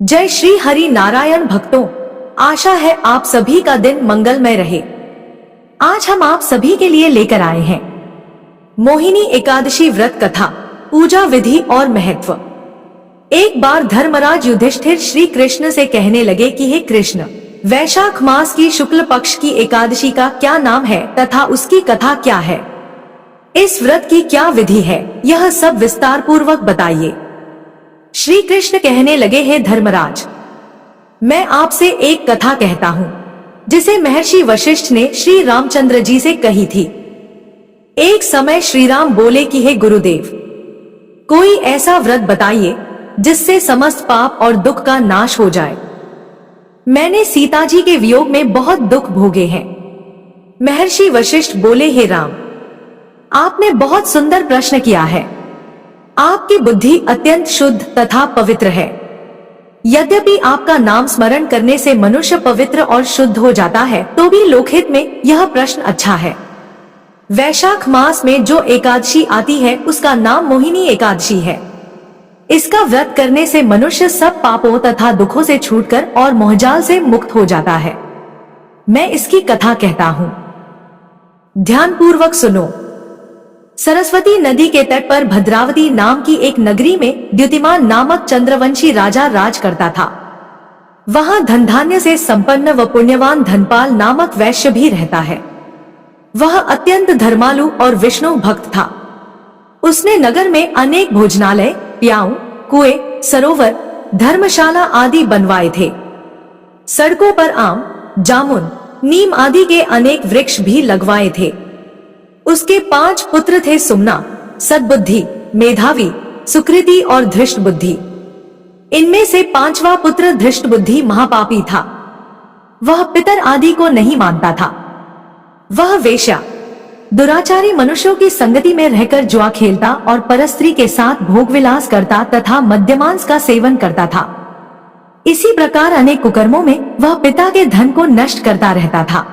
जय श्री हरि नारायण भक्तों, आशा है आप सभी का दिन मंगलमय रहे। आज हम आप सभी के लिए लेकर आए हैं मोहिनी एकादशी व्रत कथा, पूजा विधि और महत्व। एक बार धर्मराज युधिष्ठिर श्री कृष्ण से कहने लगे कि हे कृष्ण, वैशाख मास की शुक्ल पक्ष की एकादशी का क्या नाम है तथा उसकी कथा क्या है? इस व्रत की क्या विधि है, यह सब विस्तार पूर्वक बताइए। श्री कृष्ण कहने लगे, हे धर्मराज, मैं आपसे एक कथा कहता हूँ जिसे महर्षि वशिष्ठ ने श्री रामचंद्र जी से कही थी। एक समय श्री राम बोले कि हे गुरुदेव, कोई ऐसा व्रत बताइए जिससे समस्त पाप और दुख का नाश हो जाए। मैंने सीता जी के वियोग में बहुत दुख भोगे हैं। महर्षि वशिष्ठ बोले, हे राम, आपने बहुत सुंदर प्रश्न किया है। आपकी बुद्धि अत्यंत शुद्ध तथा पवित्र है। यद्यपि आपका नाम स्मरण करने से मनुष्य पवित्र और शुद्ध हो जाता है, तो भी लोकहित में यह प्रश्न अच्छा है। वैशाख मास में जो एकादशी आती है उसका नाम मोहिनी एकादशी है। इसका व्रत करने से मनुष्य सब पापों तथा दुखों से छूटकर और मोहजाल से मुक्त हो जाता है। मैं इसकी कथा कहता हूँ, ध्यान पूर्वक सुनो। सरस्वती नदी के तट पर भद्रावती नाम की एक नगरी में द्युतिमान नामक चंद्रवंशी राजा राज करता था। वहां धन धान्य से संपन्न व पुण्यवान धनपाल नामक वैश्य भी रहता है। वह अत्यंत धर्मालु और विष्णु भक्त था। उसने नगर में अनेक भोजनालय, प्याऊ, कुएं, सरोवर, धर्मशाला आदि बनवाए थे। सड़कों पर आम, जामुन, नीम आदि के अनेक वृक्ष भी लगवाए थे। उसके 5 पुत्र थे, सुमना, सद्बुद्धि, मेधावी, सुकृति और धृष्ट बुद्धि। इनमें से 5वां पुत्र धृष्ट बुद्धि महापापी था। वह पितर आदि को नहीं मानता था। वह वेश्या, दुराचारी मनुष्यों की संगति में रहकर जुआ खेलता और परस्त्री के साथ भोग विलास करता तथा मद्यमांस का सेवन करता था। इसी प्रकार अनेक कुकर्मों में वह पिता के धन को नष्ट करता रहता था।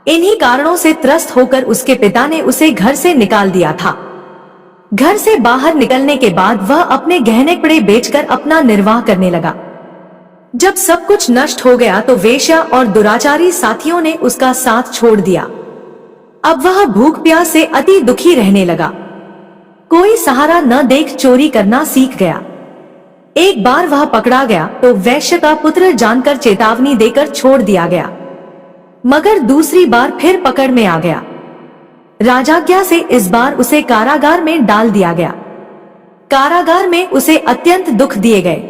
इन्हीं कारणों से त्रस्त होकर उसके पिता ने उसे घर से निकाल दिया था। घर से बाहर निकलने के बाद वह अपने गहने कपड़े बेचकर अपना निर्वाह करने लगा। जब सब कुछ नष्ट हो गया तो वेश्या और दुराचारी साथियों ने उसका साथ छोड़ दिया। अब वह भूख प्यास से अति दुखी रहने लगा। कोई सहारा न देख चोरी करना सीख गया। एक बार वह पकड़ा गया तो वैश्य का पुत्र जानकर चेतावनी देकर छोड़ दिया गया, मगर दूसरी बार फिर पकड़ में आ गया। राजाज्ञा से इस बार उसे कारागार में डाल दिया गया। कारागार में उसे अत्यंत दुख दिए गए।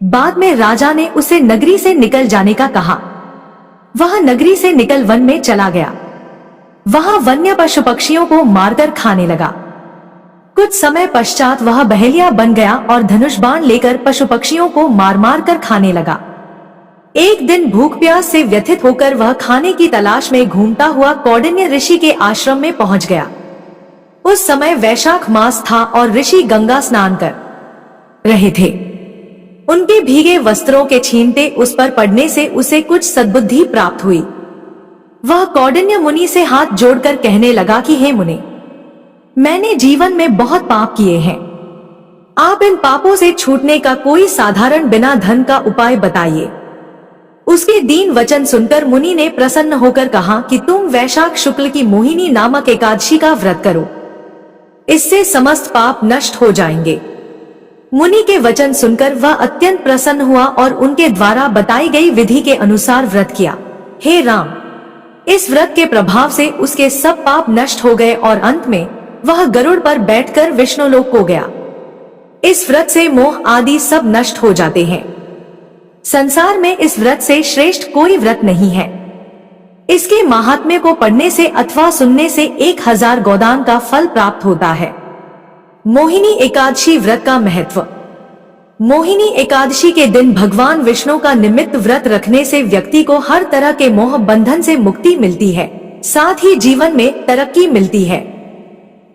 बाद में राजा ने उसे नगरी से निकल जाने का कहा। वह नगरी से निकल वन में चला गया। वहां वन्य पशु पक्षियों को मारकर खाने लगा। कुछ समय पश्चात वह बहेलिया बन गया और धनुष बाण लेकर पशु पक्षियों को मार मार कर खाने लगा। एक दिन भूख प्यास से व्यथित होकर वह खाने की तलाश में घूमता हुआ कौंडिन्य ऋषि के आश्रम में पहुंच गया। उस समय वैशाख मास था और ऋषि गंगा स्नान कर रहे थे। उनके भीगे वस्त्रों के छींटे उस पर पड़ने से उसे कुछ सद्बुद्धि प्राप्त हुई। वह कौंडिन्य मुनि से हाथ जोड़कर कहने लगा कि हे मुनि, मैंने जीवन में बहुत पाप किए हैं। आप इन पापों से छूटने का कोई साधारण बिना धन का उपाय बताइए। उसके दीन वचन सुनकर मुनि ने प्रसन्न होकर कहा कि तुम वैशाख शुक्ल की मोहिनी नामक एकादशी का व्रत करो, इससे समस्त पाप नष्ट हो जाएंगे। मुनि के वचन सुनकर वह अत्यंत प्रसन्न हुआ और उनके द्वारा बताई गई विधि के अनुसार व्रत किया। हे राम, इस व्रत के प्रभाव से उसके सब पाप नष्ट हो गए और अंत में वह गरुड़ पर बैठकर विष्णुलोक को गया। इस व्रत से मोह आदि सब नष्ट हो जाते हैं। संसार में इस व्रत से श्रेष्ठ कोई व्रत नहीं है। इसके महात्म्य को पढ़ने से अथवा सुनने से 1000 गोदान का फल प्राप्त होता है। मोहिनी एकादशी व्रत का महत्व। मोहिनी एकादशी के दिन भगवान विष्णु का निमित्त व्रत रखने से व्यक्ति को हर तरह के मोह बंधन से मुक्ति मिलती है, साथ ही जीवन में तरक्की मिलती है।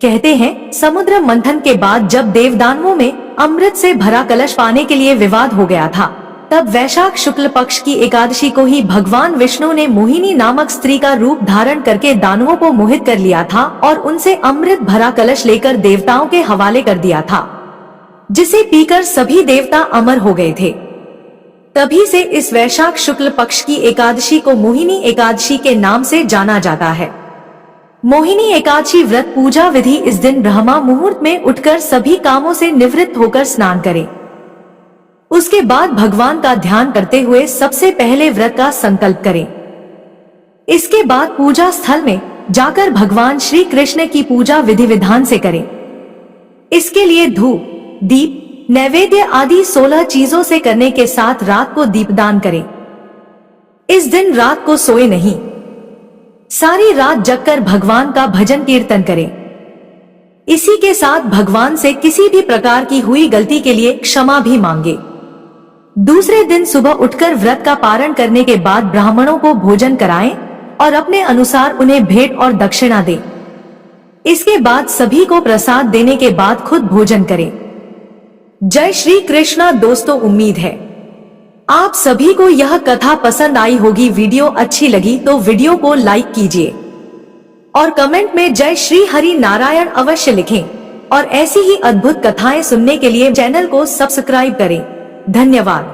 कहते हैं, समुद्र मंथन के बाद जब देवदानवों में अमृत से भरा कलश पाने के लिए विवाद हो गया था, तब वैशाख शुक्ल पक्ष की एकादशी को ही भगवान विष्णु ने मोहिनी नामक स्त्री का रूप धारण करके दानवों को मोहित कर लिया था और उनसे अमृत भरा कलश लेकर देवताओं के हवाले कर दिया था, जिसे पीकर सभी देवता अमर हो गए थे। तभी से इस वैशाख शुक्ल पक्ष की एकादशी को मोहिनी एकादशी के नाम से जाना जाता है। मोहिनी एकादशी व्रत पूजा विधि: इस दिन ब्रह्मा मुहूर्त में उठकर सभी कामों से निवृत्त होकर स्नान करें। उसके बाद भगवान का ध्यान करते हुए सबसे पहले व्रत का संकल्प करें। इसके बाद पूजा स्थल में जाकर भगवान श्री कृष्ण की पूजा विधि विधान से करें। इसके लिए धूप, दीप, नैवेद्य आदि 16 चीजों से करने के साथ रात को दीपदान करें। इस दिन रात को सोए नहीं, सारी रात जगकर भगवान का भजन कीर्तन करें। इसी के साथ भगवान से किसी भी प्रकार की हुई गलती के लिए क्षमा भी मांगे। दूसरे दिन सुबह उठकर व्रत का पारण करने के बाद ब्राह्मणों को भोजन कराएं और अपने अनुसार उन्हें भेंट और दक्षिणा दें। इसके बाद सभी को प्रसाद देने के बाद खुद भोजन करें। जय श्री कृष्णा। दोस्तों, उम्मीद है आप सभी को यह कथा पसंद आई होगी। वीडियो अच्छी लगी तो वीडियो को लाइक कीजिए और कमेंट में जय श्री हरि नारायण अवश्य लिखें और ऐसी ही अद्भुत कथाएं सुनने के लिए चैनल को सब्सक्राइब करें। धन्यवाद।